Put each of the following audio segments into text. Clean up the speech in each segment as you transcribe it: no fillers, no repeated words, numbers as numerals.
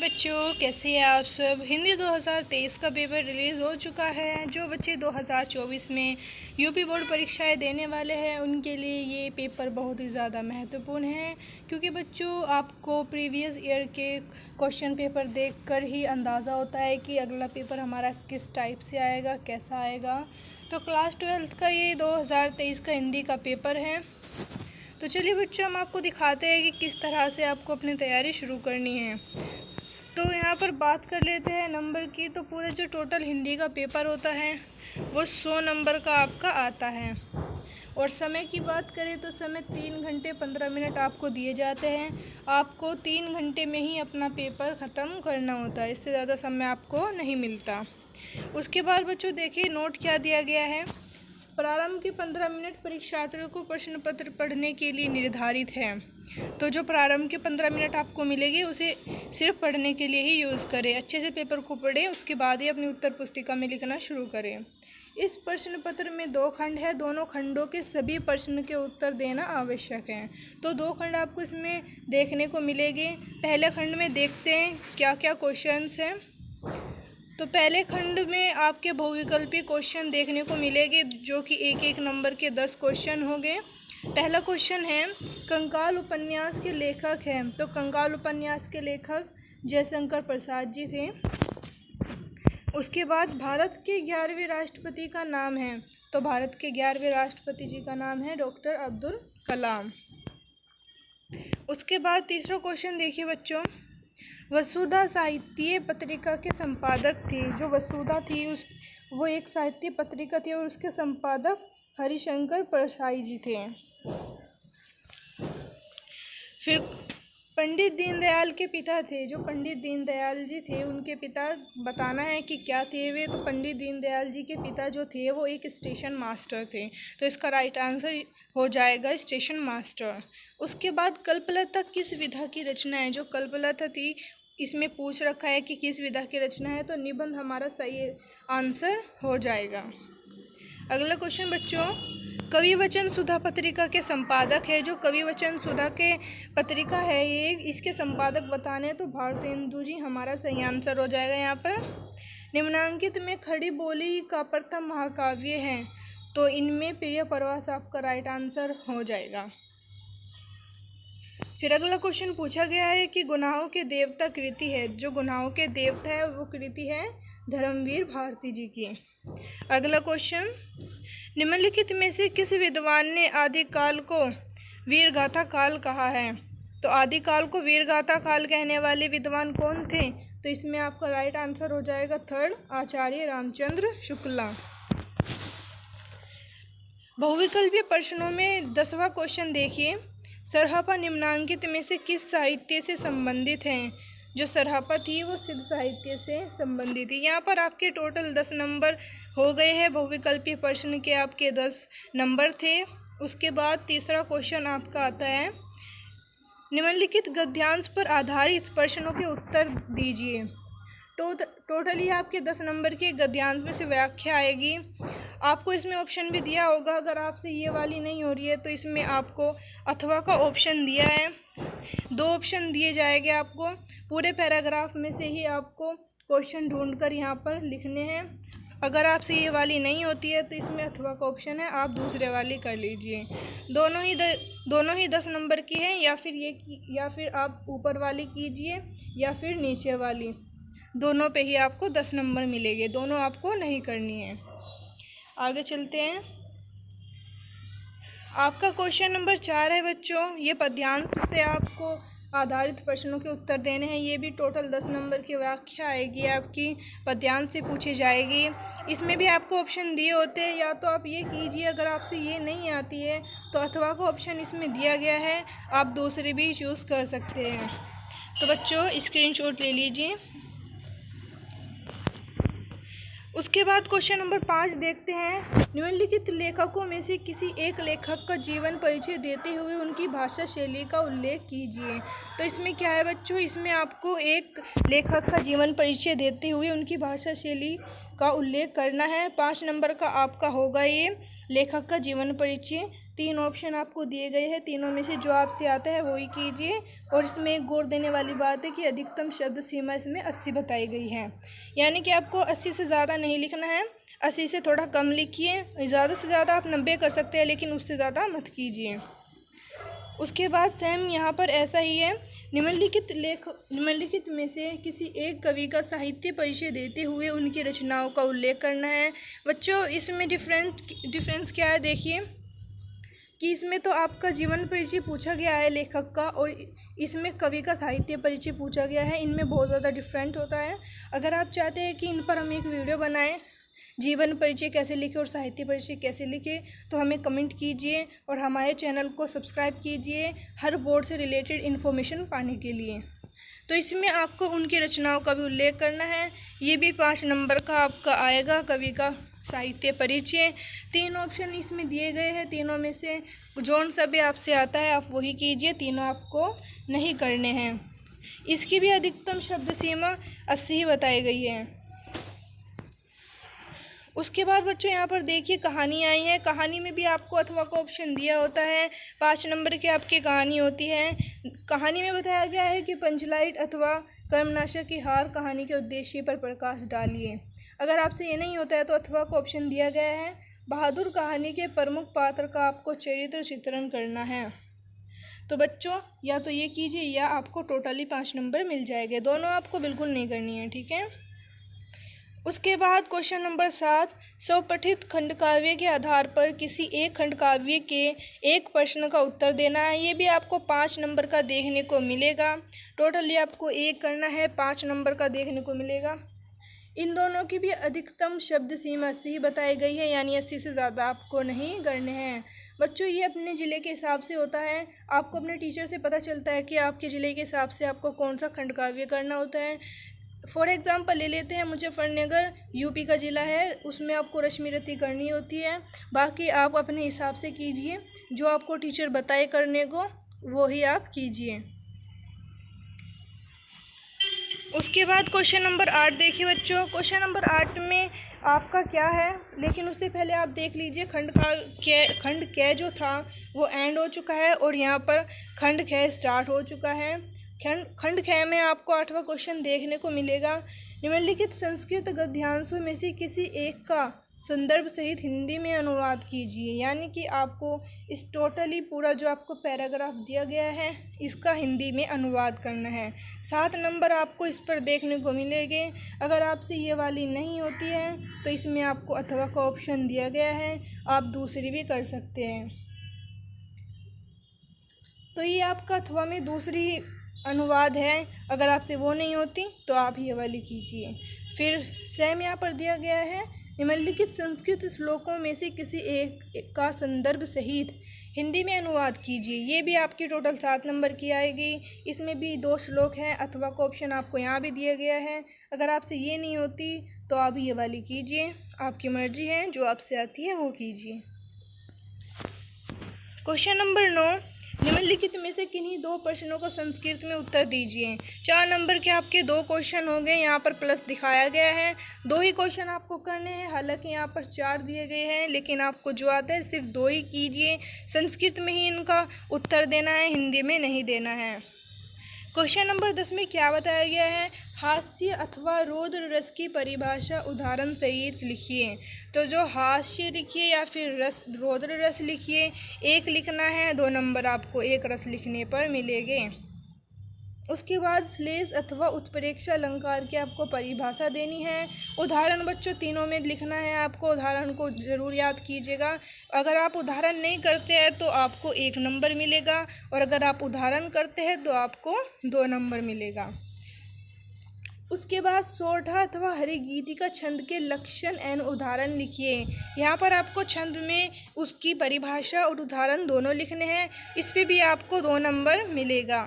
बच्चों, कैसे हैं आप सब। हिंदी 2023 का पेपर रिलीज़ हो चुका है। जो बच्चे 2024 में यूपी बोर्ड परीक्षाएं देने वाले हैं उनके लिए ये पेपर बहुत ही ज़्यादा महत्वपूर्ण है, क्योंकि बच्चों आपको प्रीवियस ईयर के क्वेश्चन पेपर देखकर ही अंदाज़ा होता है कि अगला पेपर हमारा किस टाइप से आएगा, कैसा आएगा। तो क्लास 12th का ये 2023 का हिंदी का पेपर है। तो चलिए बच्चों, हम आपको दिखाते हैं कि किस तरह से आपको अपनी तैयारी शुरू करनी है। तो यहाँ पर बात कर लेते हैं नंबर की। तो पूरा जो टोटल हिंदी का पेपर होता है वो 100 नंबर का आपका आता है। और समय की बात करें तो समय 3 घंटे 15 मिनट आपको दिए जाते हैं। आपको 3 घंटे में ही अपना पेपर ख़त्म करना होता है, इससे ज़्यादा समय आपको नहीं मिलता। उसके बाद बच्चों देखिए नोट क्या दिया गया है। प्रारंभ के 15 मिनट परीक्षार्थियों को प्रश्न पत्र पढ़ने के लिए निर्धारित है। तो जो प्रारंभ के 15 मिनट आपको मिलेगी उसे सिर्फ पढ़ने के लिए ही यूज़ करें। अच्छे से पेपर को पढ़ें, उसके बाद ही अपनी उत्तर पुस्तिका में लिखना शुरू करें। इस प्रश्न पत्र में 2 खंड है, दोनों खंडों के सभी प्रश्न के उत्तर देना आवश्यक है। तो 2 खंड आपको इसमें देखने को मिलेंगे। पहले खंड में देखते हैं क्या क्या क्वेश्चंस हैं। तो पहले खंड में आपके बहुविकल्पी क्वेश्चन देखने को मिलेंगे, जो कि एक नंबर के 10 क्वेश्चन होंगे। पहला क्वेश्चन है, कंकाल उपन्यास के लेखक हैं। तो कंकाल उपन्यास के लेखक जयशंकर प्रसाद जी थे। उसके बाद भारत के 11वें राष्ट्रपति का नाम है। तो भारत के 11वें राष्ट्रपति जी का नाम है डॉक्टर अब्दुल कलाम। उसके बाद तीसरा क्वेश्चन देखिए बच्चों, वसुधा साहित्य पत्रिका के संपादक थे। जो वसुधा थी वो एक साहित्य पत्रिका थी और उसके संपादक हरिशंकर परसाई जी थे। फिर पंडित दीनदयाल के पिता थे। जो पंडित दीनदयाल जी थे उनके पिता बताना है कि क्या थे वे। तो पंडित दीनदयाल जी के पिता जो थे वो एक स्टेशन मास्टर थे। तो इसका राइट आंसर हो जाएगा स्टेशन मास्टर। उसके बाद कल्पलता किस विधा की रचना है। जो कल्पलता थी इसमें पूछ रखा है कि किस विधा की रचना है, तो निबंध हमारा सही आंसर हो जाएगा। अगला क्वेश्चन बच्चों, कवि वचन सुधा पत्रिका के संपादक है। जो कवि वचन सुधा के पत्रिका है ये, इसके संपादक बताने तो भारतेंदु जी हमारा सही आंसर हो जाएगा यहाँ पर। निम्नांकित में खड़ी बोली का प्रथम महाकाव्य है। तो इनमें प्रिय प्रवास आपका राइट आंसर हो जाएगा। फिर अगला क्वेश्चन पूछा गया है कि गुनाहों के देवता कृति है। जो गुनाहों के देवता है वो कृति है धर्मवीर भारती जी की। अगला क्वेश्चन, निम्नलिखित में से किस विद्वान ने आदिकाल को वीरगाथा काल कहा है। तो आदिकाल को वीरगाथा काल कहने वाले विद्वान कौन थे। तो इसमें आपका राइट आंसर हो जाएगा थर्ड, आचार्य रामचंद्र शुक्ला। बहुविकल्पीय प्रश्नों में 10वां क्वेश्चन देखिए, सरहपा निम्नांकित में से किस साहित्य से संबंधित हैं। जो सरहपा थी वो सिद्ध साहित्य से संबंधित थी। यहाँ पर आपके टोटल 10 नंबर हो गए हैं। बहुविकल्पीय प्रश्न के आपके 10 नंबर थे। उसके बाद तीसरा क्वेश्चन आपका आता है, निम्नलिखित गद्यांश पर आधारित प्रश्नों के उत्तर दीजिए। टोटली आपके 10 नंबर के गद्यांश में से व्याख्या आएगी। आपको इसमें ऑप्शन भी दिया होगा। अगर आपसे ये वाली नहीं हो रही है तो इसमें आपको अथवा का ऑप्शन दिया है। 2 ऑप्शन दिए जाएंगे आपको। पूरे पैराग्राफ में से ही आपको क्वेश्चन ढूंढकर यहाँ पर लिखने हैं। अगर आपसे ये वाली नहीं होती है तो इसमें अथवा का ऑप्शन है, आप दूसरे वाली कर लीजिए। दोनों ही 10 नंबर की है, या फिर आप ऊपर वाली कीजिए या फिर नीचे वाली। दोनों पे ही आपको 10 नंबर मिलेंगे। दोनों आपको नहीं करनी है। आगे चलते हैं। आपका क्वेश्चन नंबर 4 है बच्चों, ये पद्यांश से आपको आधारित प्रश्नों के उत्तर देने हैं। ये भी टोटल 10 नंबर की व्याख्या आएगी आपकी, पद्यांश से पूछी जाएगी। इसमें भी आपको ऑप्शन दिए होते हैं, या तो आप ये कीजिए, अगर आपसे ये नहीं आती है तो अथवा का ऑप्शन इसमें दिया गया है, आप दूसरे भी चूज़ कर सकते हैं। तो बच्चों स्क्रीनशॉट ले लीजिए। उसके बाद क्वेश्चन नंबर 5 देखते हैं, निम्नलिखित लेखकों में से किसी एक लेखक का जीवन परिचय देते हुए उनकी भाषा शैली का उल्लेख कीजिए। तो इसमें क्या है बच्चों, इसमें आपको एक लेखक का जीवन परिचय देते हुए उनकी भाषा शैली का उल्लेख करना है। 5 नंबर का आपका होगा ये लेखक का जीवन परिचय। 3 ऑप्शन आपको दिए गए हैं, तीनों में से जो आपसे आता है वही कीजिए। और इसमें एक गौर देने वाली बात है कि अधिकतम शब्द सीमा इसमें 80 बताई गई है, यानी कि आपको 80 से ज़्यादा नहीं लिखना है, 80 से थोड़ा कम लिखिए। ज़्यादा से ज़्यादा आप 90 कर सकते हैं, लेकिन उससे ज़्यादा मत कीजिए। उसके बाद सेम यहाँ पर ऐसा ही है, निम्नलिखित में से किसी एक कवि का साहित्य परिचय देते हुए उनकी रचनाओं का उल्लेख करना है। बच्चों इसमें डिफरेंस क्या है, देखिए कि इसमें तो आपका जीवन परिचय पूछा गया है लेखक का, और इसमें कवि का साहित्य परिचय पूछा गया है। इनमें बहुत ज़्यादा डिफरेंट होता है। अगर आप चाहते हैं कि इन पर हम एक वीडियो बनाएं, जीवन परिचय कैसे लिखे और साहित्य परिचय कैसे लिखे, तो हमें कमेंट कीजिए और हमारे चैनल को सब्सक्राइब कीजिए हर बोर्ड से रिलेटेड इन्फॉर्मेशन पाने के लिए। तो इसमें आपको उनकी रचनाओं का भी उल्लेख करना है। ये भी 5 नंबर का आपका आएगा, कवि का साहित्य परिचय। 3 ऑप्शन इसमें दिए गए हैं, तीनों में से जौन सा भी आपसे आता है आप वही कीजिए, तीनों आपको नहीं करने हैं। इसकी भी अधिकतम शब्द सीमा 80 ही बताई गई है। उसके बाद बच्चों यहाँ पर देखिए कहानी आई है। कहानी में भी आपको अथवा का ऑप्शन दिया होता है। 5 नंबर की आपकी कहानी होती है। कहानी में बताया गया है कि पंचलाइट अथवा कर्मनाशक की हार कहानी के उद्देश्य पर प्रकाश डालिए। अगर आपसे ये नहीं होता है तो अथवा का ऑप्शन दिया गया है। बहादुर कहानी के प्रमुख पात्र का आपको चरित्र चित्रण करना है। तो बच्चों या तो ये कीजिए या आपको टोटली 5 नंबर मिल जाएंगे, दोनों आपको बिल्कुल नहीं करनी है, ठीक है। उसके बाद क्वेश्चन नंबर 7, स्वपठित खंडकाव्य के आधार पर किसी एक खंडकाव्य के एक प्रश्न का उत्तर देना है। ये भी आपको 5 नंबर का देखने को मिलेगा। टोटली आपको 1 करना है, 5 नंबर का देखने को मिलेगा। इन दोनों की भी अधिकतम शब्द सीमा 80 बताई गई है, यानी 80 से ज़्यादा आपको नहीं करने हैं। बच्चों ये अपने ज़िले के हिसाब से होता है, आपको अपने टीचर से पता चलता है कि आपके ज़िले के हिसाब से आपको कौन सा खंडकाव्य करना होता है। फॉर एग्ज़ाम्पल ले लेते हैं, मुजफ्फरनगर यूपी का ज़िला है, उसमें आपको रश्मि रति करनी होती है। बाकी आप अपने हिसाब से कीजिए, जो आपको टीचर बताए करने को वो ही आप कीजिए। उसके बाद क्वेश्चन नंबर 8 देखिए बच्चों। क्वेश्चन नंबर 8 में आपका क्या है, लेकिन उससे पहले आप देख लीजिए खंड क जो था वो एंड हो चुका है और यहाँ पर खंड ख स्टार्ट हो चुका है। खंड ख में आपको 8वां क्वेश्चन देखने को मिलेगा। निम्नलिखित संस्कृत गद्यांशों में से किसी एक का संदर्भ सहित हिंदी में अनुवाद कीजिए, यानी कि आपको इस टोटली पूरा जो आपको पैराग्राफ दिया गया है इसका हिंदी में अनुवाद करना है। 7 नंबर आपको इस पर देखने को मिलेंगे। अगर आपसे ये वाली नहीं होती है तो इसमें आपको अथवा का ऑप्शन दिया गया है, आप दूसरी भी कर सकते हैं। तो ये आपका अथवा में दूसरी अनुवाद है, अगर आपसे वो नहीं होती तो आप ये वाली कीजिए। फिर सेम यहाँ पर दिया गया है, निम्नलिखित संस्कृत श्लोकों में से किसी एक का संदर्भ सहित हिंदी में अनुवाद कीजिए। ये भी आपकी टोटल 7 नंबर की आएगी। इसमें भी 2 श्लोक हैं, अथवा का ऑप्शन आपको यहाँ भी दिया गया है। अगर आपसे ये नहीं होती तो आप ये वाली कीजिए, आपकी मर्जी है, जो आपसे आती है वो कीजिए। क्वेश्चन नंबर 9, निम्नलिखित में से किन्हीं 2 प्रश्नों को संस्कृत में उत्तर दीजिए। 4 नंबर के आपके 2 क्वेश्चन हो गए, यहाँ पर प्लस दिखाया गया है। 2 ही क्वेश्चन आपको करने हैं, हालांकि यहाँ पर 4 दिए गए हैं, लेकिन आपको जो आता है सिर्फ 2 ही कीजिए। संस्कृत में ही इनका उत्तर देना है, हिंदी में नहीं देना है। क्वेश्चन नंबर 10 में क्या बताया गया है, हास्य अथवा रौद्र रस की परिभाषा उदाहरण सहित लिखिए। तो जो हास्य लिखिए या फिर रौद्र रस लिखिए, 1 लिखना है, 2 नंबर आपको 1 रस लिखने पर मिलेंगे। उसके बाद श्लेष अथवा उत्प्रेक्षा अलंकार की आपको परिभाषा देनी है। उदाहरण बच्चों तीनों में लिखना है, आपको उदाहरण को ज़रूर याद कीजिएगा। अगर आप उदाहरण नहीं करते हैं तो आपको 1 नंबर मिलेगा, और अगर आप उदाहरण करते हैं तो आपको 2 नंबर मिलेगा। उसके बाद सोरठा अथवा हरिगीति का छंद के लक्षण एवं उदाहरण लिखिए। यहाँ पर आपको छंद में उसकी परिभाषा और उदाहरण दोनों लिखने हैं, इस पर भी आपको 2 नंबर मिलेगा।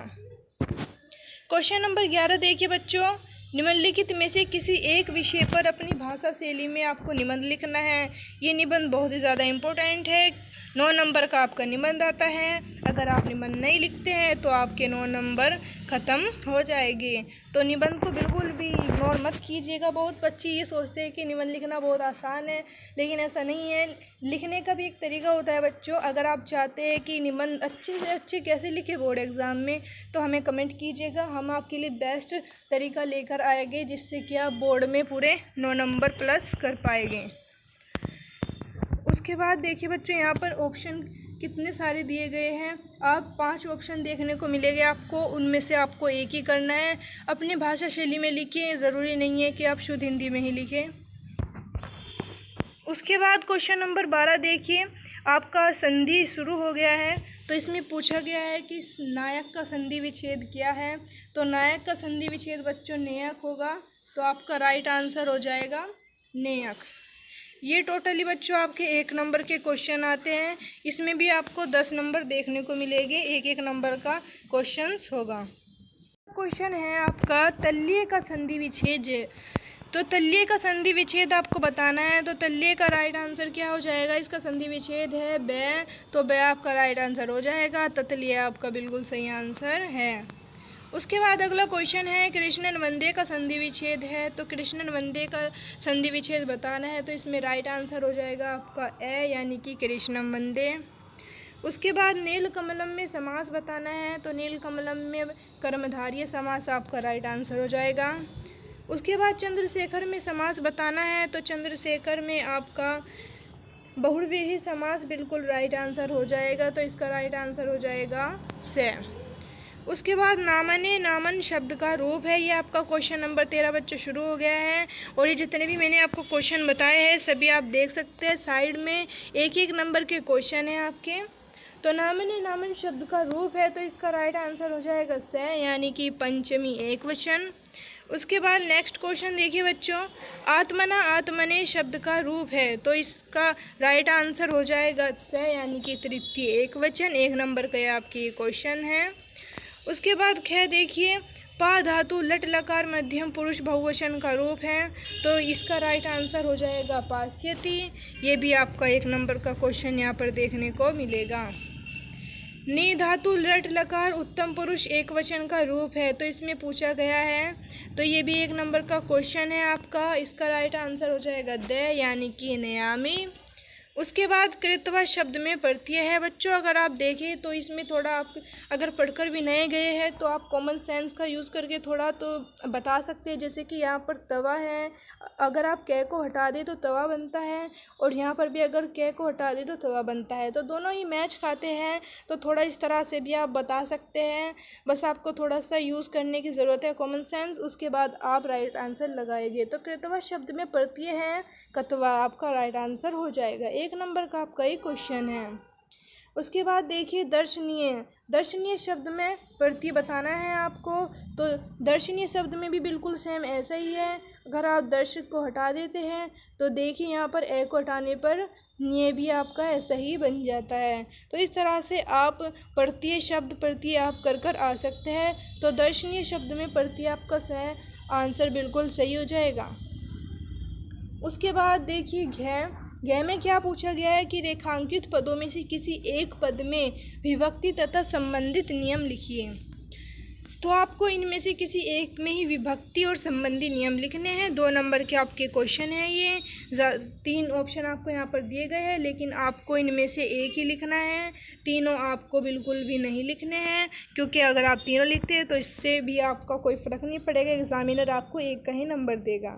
क्वेश्चन नंबर 11 देखिए बच्चों, निम्नलिखित में से किसी एक विषय पर अपनी भाषा शैली में आपको निबंध लिखना है। ये निबंध बहुत ही ज़्यादा इम्पोर्टेंट है, 9 नंबर का आपका निबंध आता है। अगर आप निबंध नहीं लिखते हैं तो आपके 9 नंबर ख़त्म हो जाएंगे। तो निबंध को बिल्कुल भी इग्नोर मत कीजिएगा। बहुत बच्चे ये सोचते हैं कि निबंध लिखना बहुत आसान है, लेकिन ऐसा नहीं है। लिखने का भी एक तरीका होता है बच्चों। अगर आप चाहते हैं कि निबंध अच्छे से अच्छे कैसे लिखे बोर्ड एग्ज़ाम में, तो हमें कमेंट कीजिएगा। हम आपके लिए बेस्ट तरीका लेकर आएंगे, जिससे कि आप बोर्ड में पूरे 9 नंबर प्लस कर पाएंगे। उसके बाद देखिए बच्चों, यहाँ पर ऑप्शन कितने सारे दिए गए हैं। आप 5 ऑप्शन देखने को मिलेंगे आपको, उनमें से आपको एक ही करना है। अपनी भाषा शैली में लिखें, ज़रूरी नहीं है कि आप शुद्ध हिंदी में ही लिखें। उसके बाद क्वेश्चन नंबर 12 देखिए, आपका संधि शुरू हो गया है। तो इसमें पूछा गया है कि नायक का संधि विच्छेद क्या है। तो नायक का संधि विच्छेद बच्चों नेयक होगा। तो आपका राइट आंसर हो जाएगा नेयक। ये टोटली बच्चों आपके 1 नंबर के क्वेश्चन आते हैं। इसमें भी आपको 10 नंबर देखने को मिलेंगे। 1-1 नंबर का क्वेश्चंस होगा। क्वेश्चन है आपका तल्लीय का संधि विच्छेद। तो तल्लीय का संधि विच्छेद आपको बताना है। तो तल्लीय का राइट आंसर क्या हो जाएगा? इसका संधि विच्छेद है बै। तो बै आपका राइट आंसर हो जाएगा। ततलीय आपका बिल्कुल सही आंसर है। उसके बाद अगला क्वेश्चन है कृष्णन वंदे का संधि विच्छेद है। तो कृष्णन वंदे का संधि विच्छेद बताना है। तो इसमें राइट आंसर हो जाएगा आपका ए, यानी कि कृष्णम वंदे। उसके बाद नील कमलम में समास बताना है। तो नील कमलम में कर्मधारय समास आपका राइट आंसर हो जाएगा। उसके बाद चंद्रशेखर में समास बताना है। तो चंद्रशेखर में आपका बहुव्रीहि समास बिल्कुल राइट आंसर हो जाएगा। तो इसका राइट आंसर हो जाएगा से। उसके बाद नामने नामन शब्द का रूप है। ये आपका क्वेश्चन नंबर 13 बच्चों शुरू हो गया है। और ये जितने भी मैंने आपको क्वेश्चन बताए हैं सभी आप देख सकते हैं। साइड में 1-1 नंबर के क्वेश्चन हैं आपके। तो नामने नामन शब्द का रूप है। तो इसका राइट आंसर हो जाएगा से, यानी कि पंचमी एकवचन। उसके बाद नेक्स्ट क्वेश्चन देखिए बच्चों, आत्मना आत्मने शब्द का रूप है। तो इसका राइट आंसर हो जाएगा से, यानी कि तृतीय एकवचन। 1 नंबर का आपकी क्वेश्चन है। उसके बाद ख देखिए, पा धातु लट लकार मध्यम पुरुष बहुवचन का रूप है। तो इसका राइट आंसर हो जाएगा पास्यति। ये भी आपका 1 नंबर का क्वेश्चन यहाँ पर देखने को मिलेगा। नी धातु लट लकार उत्तम पुरुष एकवचन का रूप है। तो इसमें पूछा गया है। तो ये भी 1 नंबर का क्वेश्चन है आपका। इसका राइट आंसर हो जाएगा द, यानी कि नयामी। उसके बाद कृत्वा शब्द में प्रत्यय है बच्चों। अगर आप देखें तो इसमें थोड़ा आप अगर पढ़कर भी नए गए हैं तो आप कॉमन सेंस का यूज़ करके थोड़ा तो बता सकते हैं। जैसे कि यहाँ पर तवा है, अगर आप कै को हटा दें तो तवा बनता है, और यहाँ पर भी अगर कै को हटा दें तो तवा बनता है। तो दोनों ही मैच खाते हैं। तो थोड़ा इस तरह से भी आप बता सकते हैं। बस आपको थोड़ा सा यूज़ करने की ज़रूरत है कॉमन सेंस। उसके बाद आप राइट आंसर लगाएंगे। तो कृतवा शब्द में प्रत्यय है कतवा, आपका राइट आंसर हो जाएगा। 1 नंबर का आपका एक क्वेश्चन है। उसके बाद देखिए दर्शनीय, दर्शनीय शब्द में प्रत्यय बताना है आपको। तो दर्शनीय शब्द में भी बिल्कुल सेम ऐसा ही है। अगर आप दर्शक को हटा देते हैं तो देखिए यहाँ पर ए को हटाने पर निये भी आपका ऐसा ही बन जाता है। तो इस तरह से आप प्रत्यय शब्द प्रत्यय आप कर आ सकते हैं। तो दर्शनीय शब्द में प्रत्यय आपका सही आंसर बिल्कुल सही हो जाएगा। उसके बाद देखिए घ में क्या पूछा गया है कि रेखांकित पदों में से किसी एक पद में विभक्ति तथा संबंधित नियम लिखिए। तो आपको इनमें से किसी एक में ही विभक्ति और संबंधी नियम लिखने हैं। 2 नंबर के आपके क्वेश्चन हैं ये। 3 ऑप्शन आपको यहाँ पर दिए गए हैं, लेकिन आपको इनमें से एक ही लिखना है। तीनों आपको बिल्कुल भी नहीं लिखने हैं, क्योंकि अगर आप तीनों लिखते हैं तो इससे भी आपका कोई फ़र्क नहीं पड़ेगा। एग्जामिनर आपको एक का ही नंबर देगा।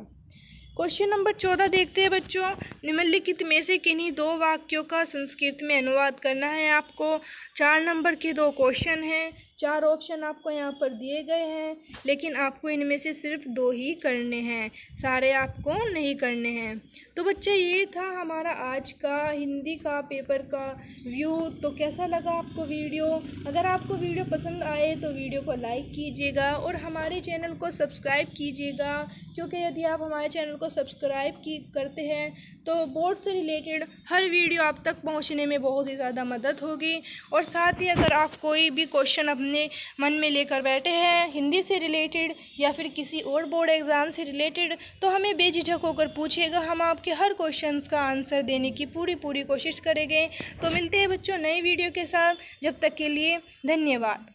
क्वेश्चन नंबर 14 देखते हैं बच्चों। निम्नलिखित में से किन्हीं 2 वाक्यों का संस्कृत में अनुवाद करना है आपको। 4 नंबर के 2 क्वेश्चन हैं। 4 ऑप्शन आपको यहाँ पर दिए गए हैं, लेकिन आपको इनमें से सिर्फ 2 ही करने हैं, सारे आपको नहीं करने हैं। तो बच्चे ये था हमारा आज का हिंदी का पेपर का व्यू। तो कैसा लगा आपको वीडियो? अगर आपको वीडियो पसंद आए तो वीडियो को लाइक कीजिएगा और हमारे चैनल को सब्सक्राइब कीजिएगा, क्योंकि यदि आप हमारे चैनल को सब्सक्राइब करते हैं तो बोर्ड से रिलेटेड हर वीडियो आप तक पहुंचने में बहुत ही ज़्यादा मदद होगी। और साथ ही अगर आप कोई भी क्वेश्चन अपने हमने मन में लेकर बैठे हैं हिंदी से रिलेटेड या फिर किसी और बोर्ड एग्ज़ाम से रिलेटेड, तो हमें बेझिझक होकर पूछिएगा। हम आपके हर क्वेश्चंस का आंसर देने की पूरी कोशिश करेंगे। तो मिलते हैं बच्चों नए वीडियो के साथ, जब तक के लिए धन्यवाद।